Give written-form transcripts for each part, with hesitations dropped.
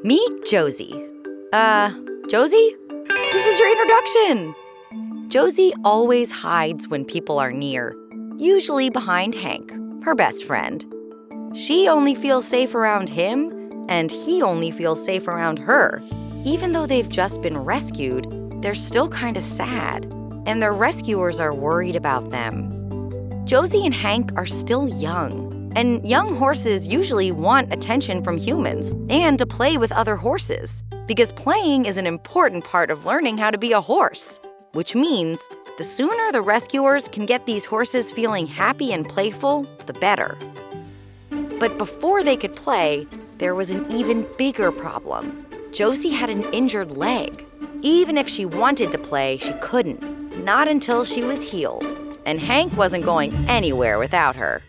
Meet Josie. Josie? This is your introduction. Josie always hides when people are near, usually behind Hank, her best friend. She only feels safe around him, and he only feels safe around her. Even though they've just been rescued, they're still kind of sad, and their rescuers are worried about them. Josie and Hank are still young, and young horses usually want attention from humans and to play with other horses, because playing is an important part of learning how to be a horse, which means the sooner the rescuers can get these horses feeling happy and playful, the better. But before they could play, there was an even bigger problem. Josie had an injured leg. Even if she wanted to play, she couldn't, not until she was healed. And Hank wasn't going anywhere without her.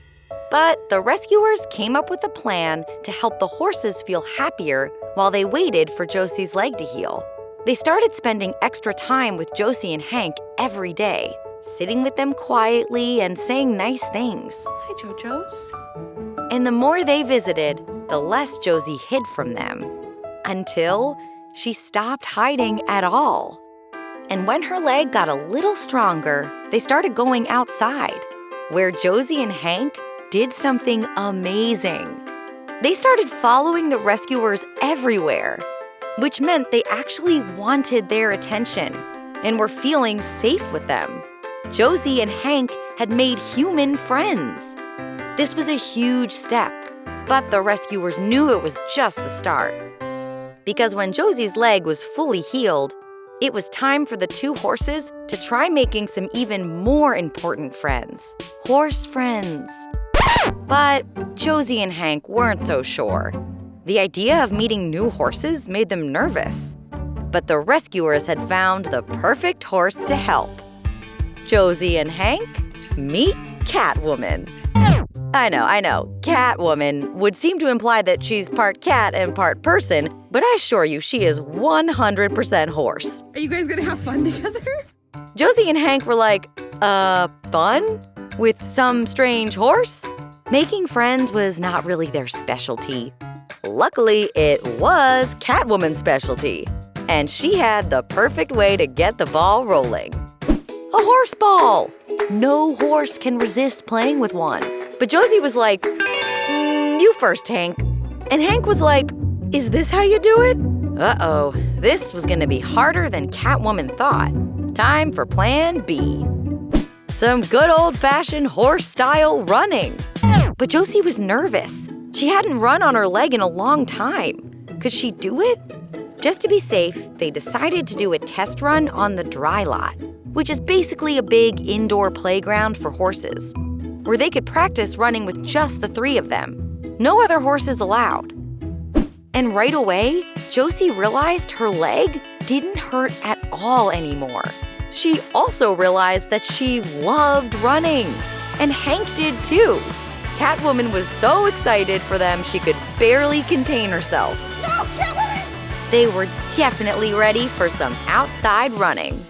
But the rescuers came up with a plan to help the horses feel happier while they waited for Josie's leg to heal. They started spending extra time with Josie and Hank every day, sitting with them quietly and saying nice things. Hi, JoJo's. And the more they visited, the less Josie hid from them, until she stopped hiding at all. And when her leg got a little stronger, they started going outside, where Josie and Hank did something amazing. They started following the rescuers everywhere, which meant they actually wanted their attention and were feeling safe with them. Josie and Hank had made human friends. This was a huge step, but the rescuers knew it was just the start. Because when Josie's leg was fully healed, it was time for the two horses to try making some even more important friends. Horse friends. But Josie and Hank weren't so sure. The idea of meeting new horses made them nervous. But the rescuers had found the perfect horse to help. Josie and Hank meet Catwoman. I know, Catwoman would seem to imply that she's part cat and part person, but I assure you she is 100% horse. Are you guys gonna have fun together? Josie and Hank were like, fun? With some strange horse? Making friends was not really their specialty. Luckily, it was Catwoman's specialty, and she had the perfect way to get the ball rolling. A horse ball! No horse can resist playing with one. But Josie was like, you first, Hank. And Hank was like, is this how you do it? Uh-oh, this was gonna be harder than Catwoman thought. Time for plan B. Some good old-fashioned horse-style running. But Josie was nervous. She hadn't run on her leg in a long time. Could she do it? Just to be safe, they decided to do a test run on the dry lot, which is basically a big indoor playground for horses, where they could practice running with just the three of them. No other horses allowed. And right away, Josie realized her leg didn't hurt at all anymore. She also realized that she loved running, and Hank did too. Catwoman was so excited for them she could barely contain herself. No, Catwoman! They were definitely ready for some outside running.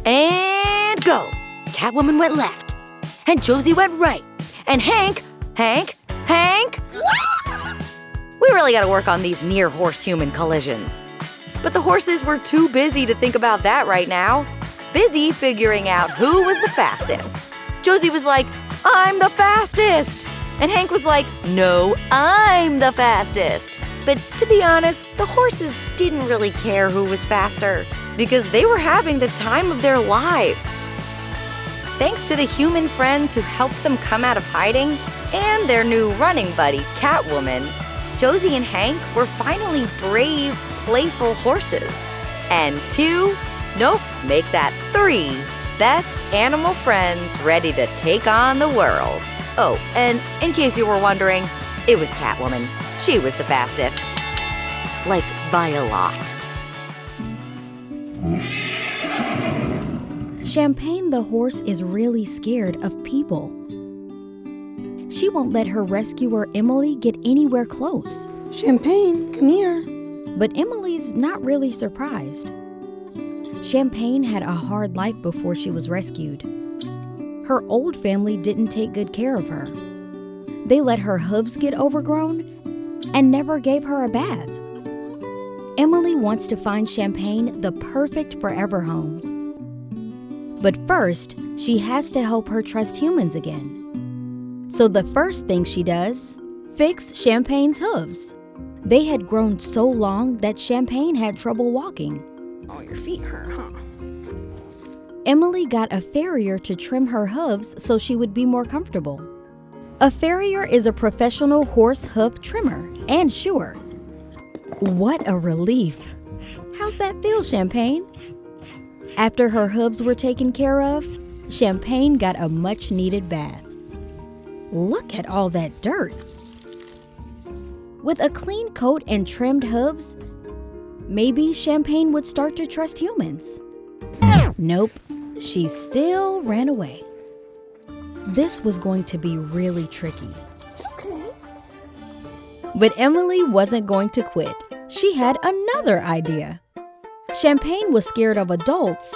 And go! Catwoman went left, and Josie went right, and Hank! We really gotta work on these near horse-human collisions. But the horses were too busy to think about that right now. Busy figuring out who was the fastest. Josie was like, I'm the fastest! And Hank was like, no, I'm the fastest! But to be honest, the horses didn't really care who was faster, because they were having the time of their lives. Thanks to the human friends who helped them come out of hiding, and their new running buddy, Catwoman, Josie and Hank were finally brave, playful horses. And make that 3 best animal friends ready to take on the world. Oh, and in case you were wondering, it was Catwoman. She was the fastest. Like, by a lot. Champagne the horse is really scared of people. She won't let her rescuer Emily get anywhere close. Champagne, come here. But Emily's not really surprised. Champagne had a hard life before she was rescued. Her old family didn't take good care of her. They let her hooves get overgrown and never gave her a bath. Emily wants to find Champagne the perfect forever home. But first, she has to help her trust humans again. So the first thing she does, fix Champagne's hooves. They had grown so long that Champagne had trouble walking. Oh, your feet hurt, huh? Emily got a farrier to trim her hooves so she would be more comfortable. A farrier is a professional horse hoof trimmer and shoer. What a relief! How's that feel, Champagne? After her hooves were taken care of, Champagne got a much-needed bath. Look at all that dirt! With a clean coat and trimmed hooves, maybe Champagne would start to trust humans. Nope, she still ran away. This was going to be really tricky. Okay. But Emily wasn't going to quit. She had another idea. Champagne was scared of adults,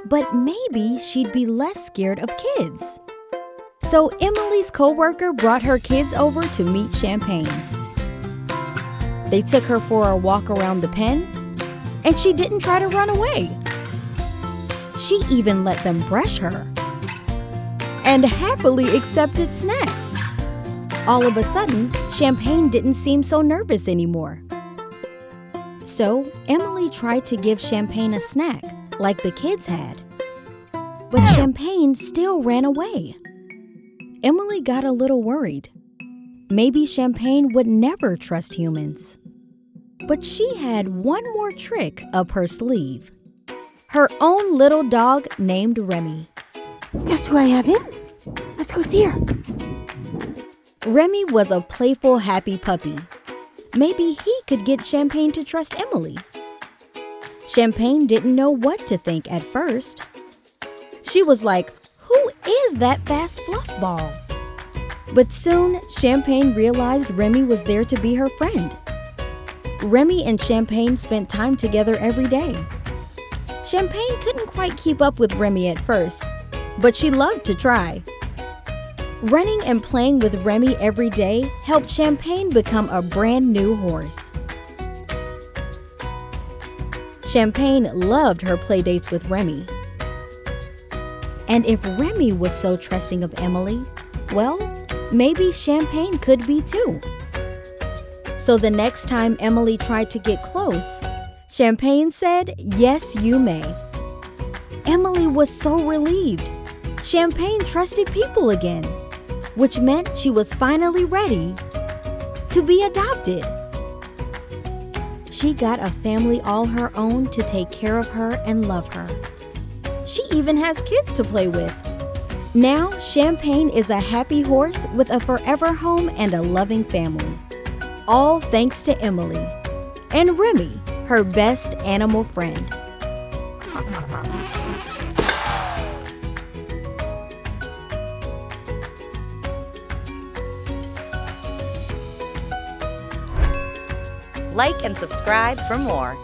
but maybe she'd be less scared of kids. So Emily's coworker brought her kids over to meet Champagne. They took her for a walk around the pen, and she didn't try to run away. She even let them brush her and happily accepted snacks. All of a sudden, Champagne didn't seem so nervous anymore. So Emily tried to give Champagne a snack like the kids had. But Champagne still ran away. Emily got a little worried. Maybe Champagne would never trust humans. But she had one more trick up her sleeve. Her own little dog named Remy. Guess who I have in? Let's go see her. Remy was a playful, happy puppy. Maybe he could get Champagne to trust Emily. Champagne didn't know what to think at first. She was like, "Who is that fast fluff ball?" But soon, Champagne realized Remy was there to be her friend. Remy and Champagne spent time together every day. Champagne couldn't quite keep up with Remy at first, but she loved to try. Running and playing with Remy every day helped Champagne become a brand new horse. Champagne loved her playdates with Remy. And if Remy was so trusting of Emily, well, maybe Champagne could be too. So the next time Emily tried to get close, Champagne said, "Yes, you may." Emily was so relieved. Champagne trusted people again, which meant she was finally ready to be adopted. She got a family all her own to take care of her and love her. She even has kids to play with. Now, Champagne is a happy horse with a forever home and a loving family. All thanks to Emily and Remy, her best animal friend. Like and subscribe for more.